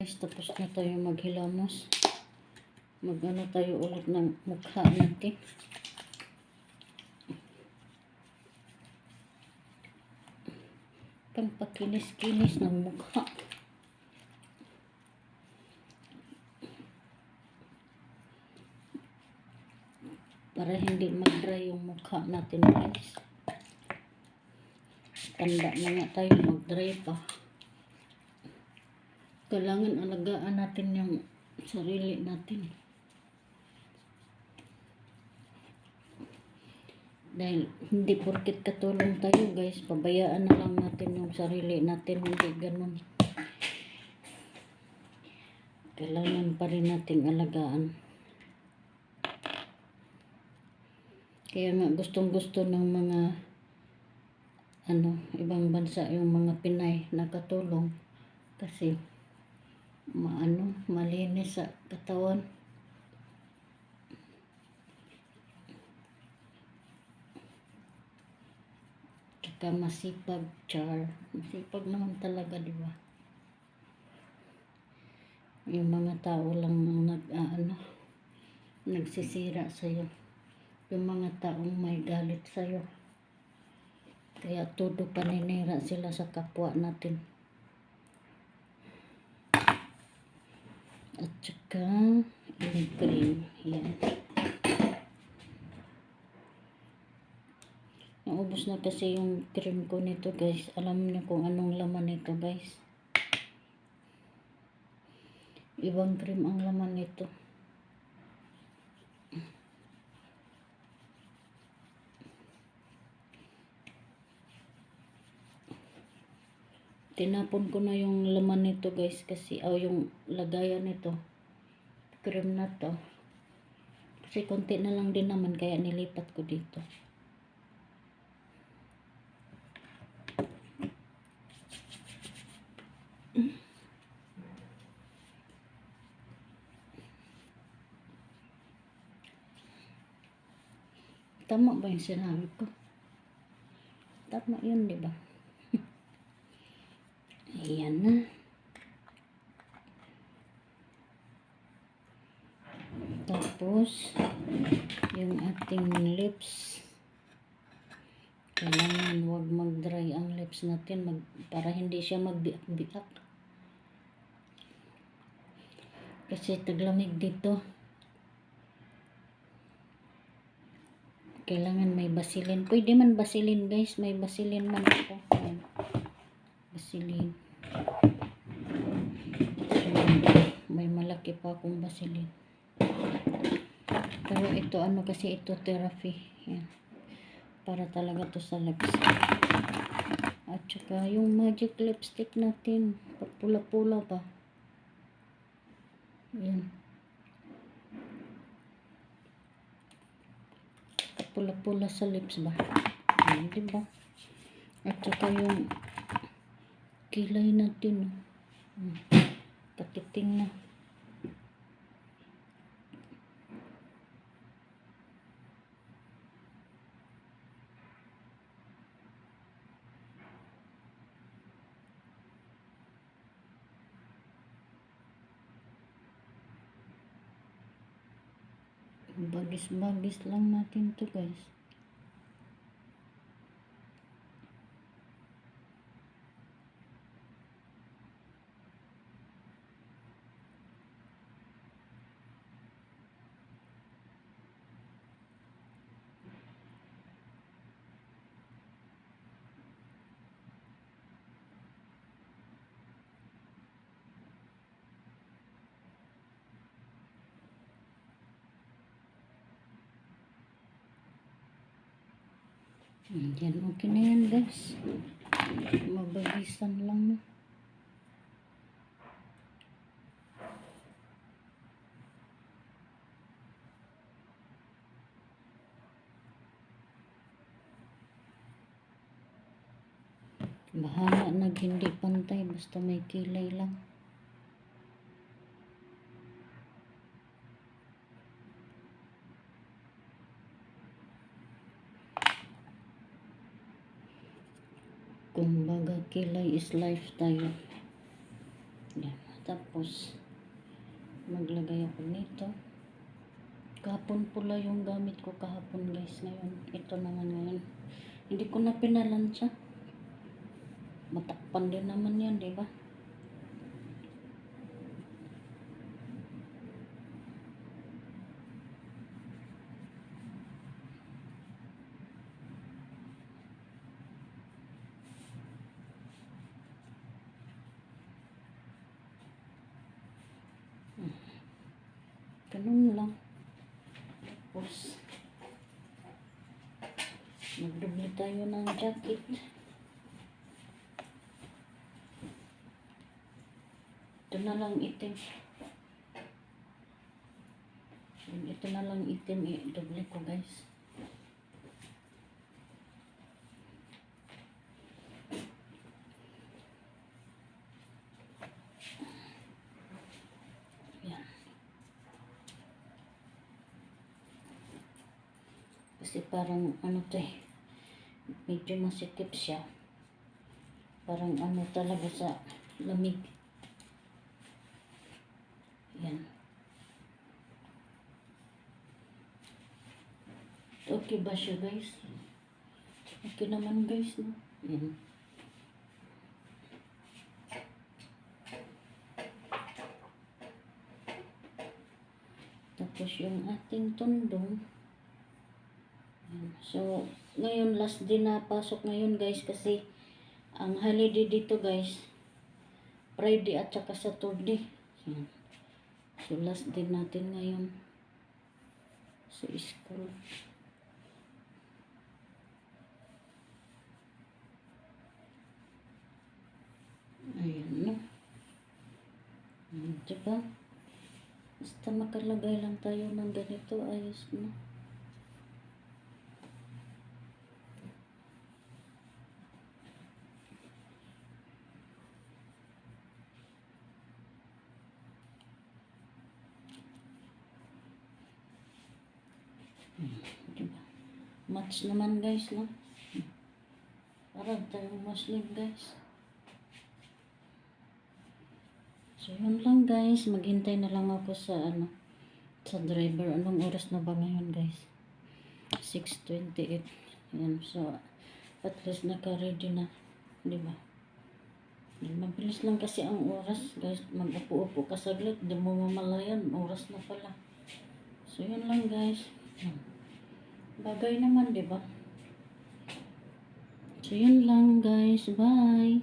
Guys, tapos na tayo maghilamos. Mag-ano tayo ulit ng mukha natin. Pampakinis-kinis ng mukha. Para hindi mag-dry yung mukha natin, guys. Tanda na nga tayo, mag-dry pa. Kailangan alagaan natin yung sarili natin. Dahil hindi porket katulong tayo, guys, pabayaan na lang natin yung sarili natin. Hindi ganun. Kailangan pa rin nating alagaan. Kaya nga gustong-gusto ng mga ibang bansa yung mga Pinay nakatulong kasi malinis sa katawan. Tsaka masipag, masipag naman talaga, di ba? Yung mga tao lang nagsisira sa'yo. Yung mga taong may galit sa'yo. Kaya todo paninira sila sa kapwa natin. At saka yung cream. Yan. Naubos na kasi yung cream ko nito, guys. Alam niyo kung anong laman nito, guys. Ibang cream ang laman nito. Tinapon ko na yung laman nito, guys, kasi yung lagayan nito, cream na to. Kasi konti na lang din naman, kaya nilipat ko dito. Tama ba yung sinabi ko? Tama yun, di ba? Ayan na. Tapos, yung ating lips. Kailangan huwag mag-dry ang lips natin para hindi siya magbiak-biak. Kasi taglamig dito. Kailangan may Vaseline. Pwede man Vaseline, guys. May Vaseline man ako. Ayan. Vaseline. May malaki pa akong Vaseline. Pero ito, kasi ito therapy. Yan. Para talaga to sa lips. At saka yung magic lipstick natin. Pula-pula pa. Yan. Pula-pula sa lips ba? Yan, diba? At saka yung kilay natin. Kakiting na. Bagis-bagis lang natin to, guys. Yan, okay na yan, guys. Mabagisan lang na. Bahala nag hindi pantay, basta may kilay lang. Kumbaga, kilay is life tayo. Yan. Tapos, maglagay ako nito. Kahapon pula yung gamit ko kahapon guys. Ngayon, ito naman ngayon. Hindi ko na pinalansya. Matakpan din naman yan, di ba? Ganun lang. Tapos, magdubli tayo ng jacket. Ito na lang itim. Ito na lang itim. I-dubli ko guys. Yan. Kasi parang ano to eh. Medyo masikip siya. Parang ano talaga sa lamig. Yan. Okay ba siya guys? Okay naman guys, no? Yan. Tapos yung ating tundong. Yan. So, ngayon last din na pasok ngayon guys kasi ang holiday dito guys, Friday at saka Saturday. Yan. So, last din natin ngayon sa school. Ayan, no? Diba? Basta makalagay lang tayo ng ganito, ayos na. Diba? Match naman guys, no? Parang tayong Muslim guys. So yun lang guys, maghintay na lang ako sa sa driver. Anong oras na ba ngayon guys? 6:28. Yan, so at least naka-ready na, di ba? Mabilis lang kasi ang oras guys. Mag-upo-upo ka saglit, di mo mamalayan, oras na pala. So yun lang guys. Bagay naman, di ba? So yun lang guys, bye.